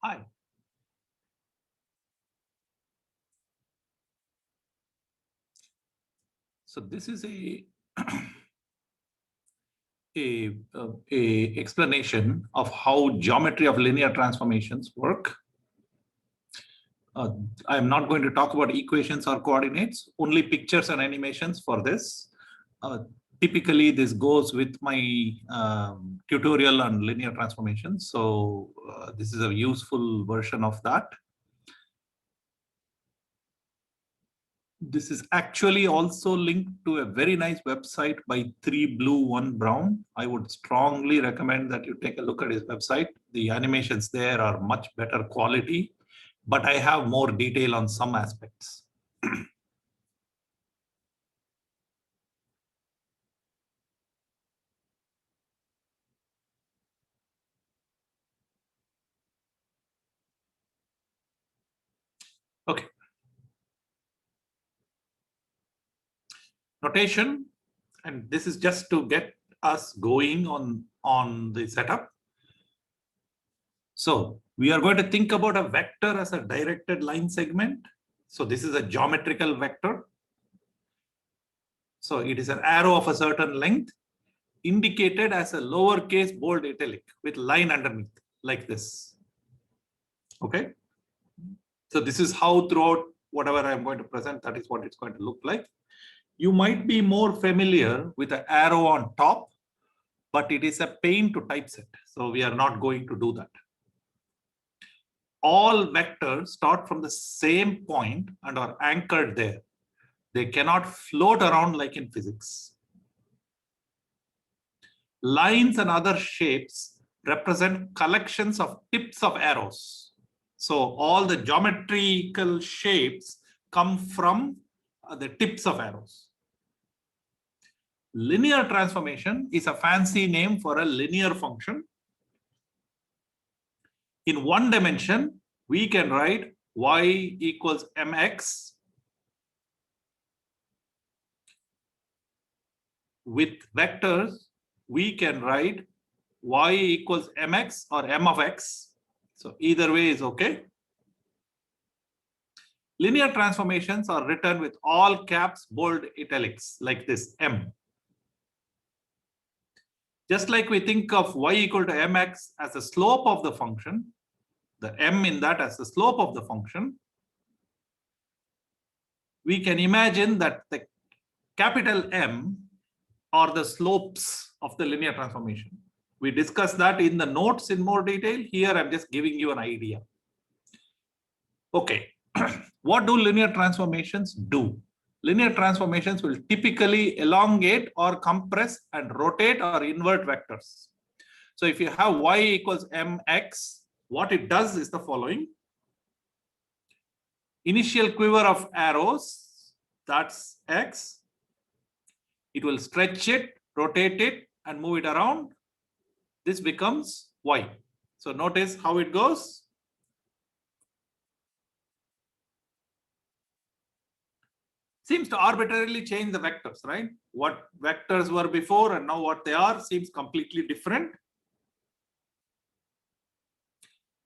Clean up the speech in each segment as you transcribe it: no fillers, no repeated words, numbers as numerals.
Hi. So this is a explanation of how geometry of linear transformations work. I am not going to talk about equations or coordinates, only pictures and animations for this. Uh, Typically, this goes with my tutorial on linear transformations. So this is a useful version of that. This is actually also linked to a very nice website by 3Blue1Brown. I would strongly recommend that you take a look at his website. The animations there are much better quality, but I have more detail on some aspects. Okay. Notation, and this is just to get us going on the setup. So we are going to think about a vector as a directed line segment. So this is a geometrical vector. So it is an arrow of a certain length indicated as a lowercase bold italic with line underneath like this. Okay. So this is how throughout whatever I'm going to present, that is what it's going to look like. You might be more familiar with an arrow on top, but it is a pain to typeset. So we are not going to do that. All vectors start from the same point and are anchored there. They cannot float around like in physics. Lines and other shapes represent collections of tips of arrows. So all the geometrical shapes come from the tips of arrows. Linear transformation is a fancy name for a linear function. In one dimension, we can write y equals mx with vectors. We can write y equals mx or m of x. So either way is okay. Linear transformations are written with all caps, bold, italics, like this, m. Just like we think of y equal to mx as the slope of the function, the m in that as the slope of the function, we can imagine that the capital M are the slopes of the linear transformation. We discussed that in the notes in more detail. Here, I'm just giving you an idea. Okay, what do linear transformations do? Linear transformations will typically elongate or compress and rotate or invert vectors. So if you have y equals mx, what it does is the following. Initial quiver of arrows, that's x. It will stretch it, rotate it, and move it around. This becomes y. So notice how it goes. Seems to arbitrarily change the vectors, right? What vectors were before and now what they are seems completely different.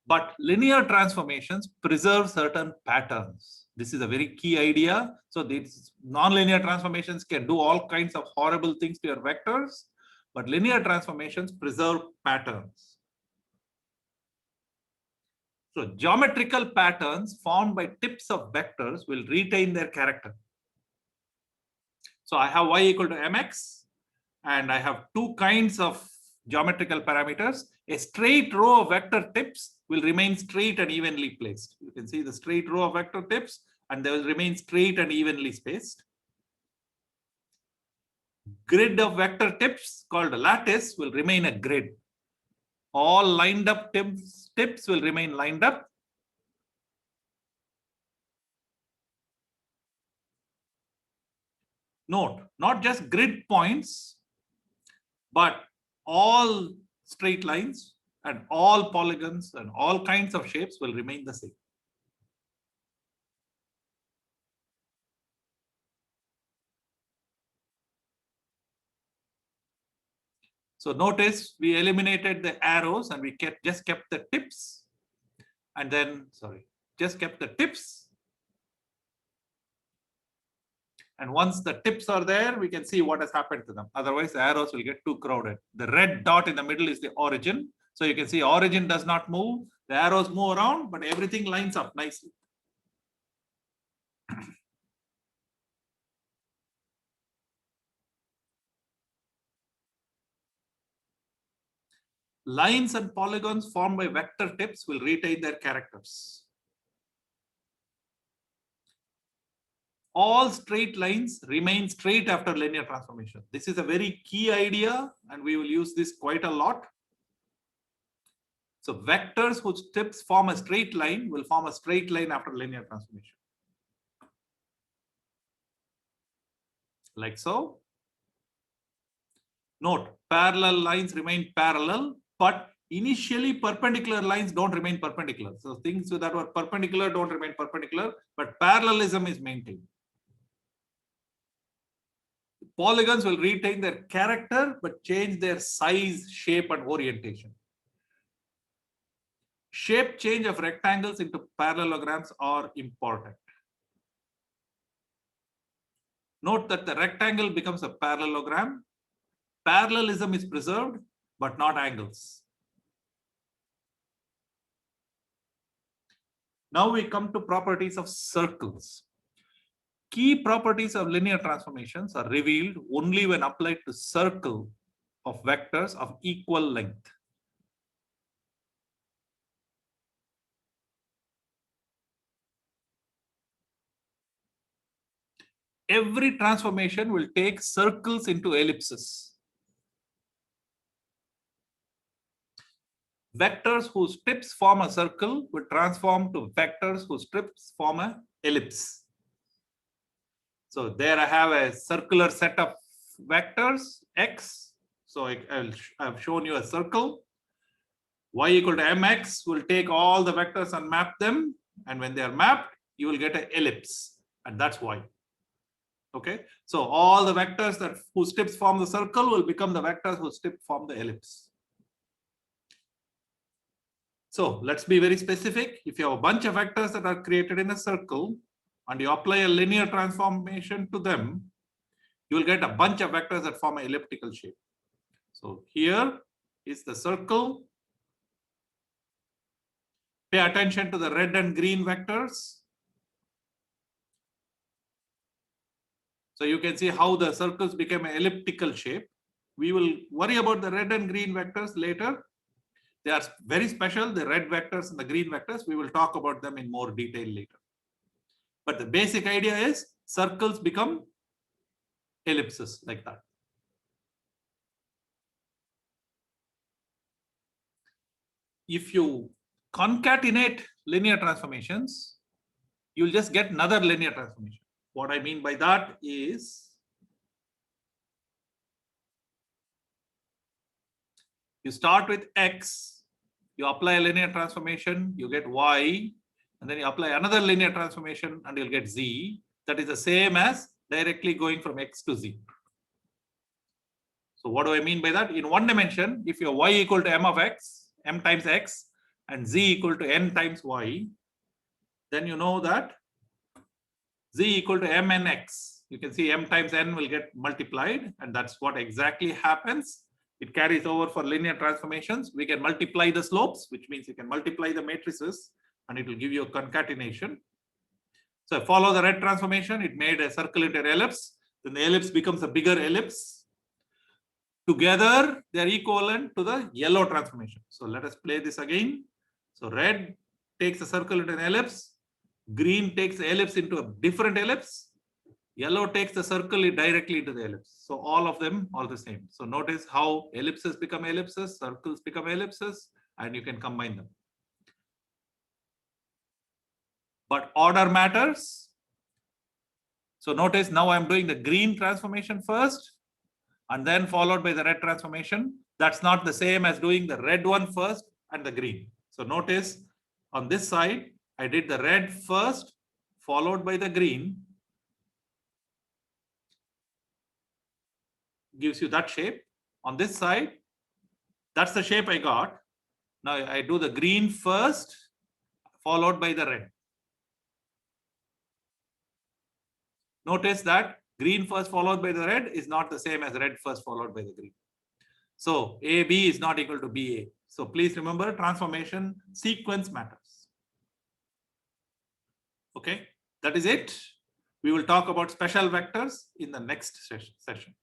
But linear transformations preserve certain patterns. This is a very key idea. So these nonlinear transformations can do all kinds of horrible things to your vectors, but linear transformations preserve patterns. So geometrical patterns formed by tips of vectors will retain their character. So I have y equal to mx, and I have two kinds of geometrical parameters. A straight row of vector tips will remain straight and evenly placed. You can see the straight row of vector tips, and they will remain straight and evenly spaced. Grid of vector tips called a lattice will remain a grid. All lined up tips will remain lined up. Note, not just grid points, but all straight lines and all polygons and all kinds of shapes will remain the same. So notice we eliminated the arrows and we just kept the tips. and then, sorry, just kept the tips. And once the tips are there, we can see what has happened to them. Otherwise, the arrows will get too crowded. The red dot in the middle is the origin. So you can see origin does not move. The arrows move around, but everything lines up nicely. Lines and polygons formed by vector tips will retain their characters. All straight lines remain straight after linear transformation. This is a very key idea, and we will use this quite a lot. So vectors whose tips form a straight line will form a straight line after linear transformation. Like so. Note, parallel lines remain parallel, but initially perpendicular lines don't remain perpendicular. So things that were perpendicular don't remain perpendicular, but parallelism is maintained. Polygons will retain their character, but change their size, shape, and orientation. Shape change of rectangles into parallelograms are important. Note that the rectangle becomes a parallelogram. Parallelism is preserved, but not angles. Now we come to properties of circles. Key properties of linear transformations are revealed only when applied to circle of vectors of equal length. Every transformation will take circles into ellipses. Vectors whose tips form a circle will transform to vectors whose tips form an ellipse. So there I have a circular set of vectors, x. So I've shown you a circle. Y equal to mx will take all the vectors and map them. And when they are mapped, you will get an ellipse. And that's y. Okay. So all the vectors whose tips form the circle will become the vectors whose tips form the ellipse. So let's be very specific. If you have a bunch of vectors that are created in a circle and you apply a linear transformation to them, you will get a bunch of vectors that form an elliptical shape. So here is the circle. Pay attention to the red and green vectors. So you can see how the circles became an elliptical shape. We will worry about the red and green vectors later. They are very special, the red vectors and the green vectors. We will talk about them in more detail later. But the basic idea is circles become ellipses like that. If you concatenate linear transformations, you'll just get another linear transformation. What I mean by that is you start with x, you apply a linear transformation, you get y, and then you apply another linear transformation and you'll get z. That is the same as directly going from x to z. So what do I mean by that? In one dimension, if your y equal to m of x, m times x, and z equal to n times y, then you know that z equal to m n x. You can see m times n will get multiplied, and that's what exactly happens. It carries over for linear transformations. We can multiply the slopes, which means you can multiply the matrices, and it will give you a concatenation. So follow the red transformation. It made a circle into an ellipse. Then the ellipse becomes a bigger ellipse. Together, they are equivalent to the yellow transformation. So let us play this again. So red takes a circle into an ellipse. Green takes the ellipse into a different ellipse. Yellow takes the circle directly into the ellipse. So all of them are the same. So notice how ellipses become ellipses, circles become ellipses, and you can combine them. But order matters. So notice now I'm doing the green transformation first and then followed by the red transformation. That's not the same as doing the red one first and the green. So notice on this side, I did the red first, followed by the green. Gives you that shape. On this side, that's the shape I got. Now I do the green first, followed by the red. Notice that green first followed by the red is not the same as red first followed by the green. So AB is not equal to BA. So please remember, transformation sequence matters. Okay, that is it. We will talk about special vectors in the next session.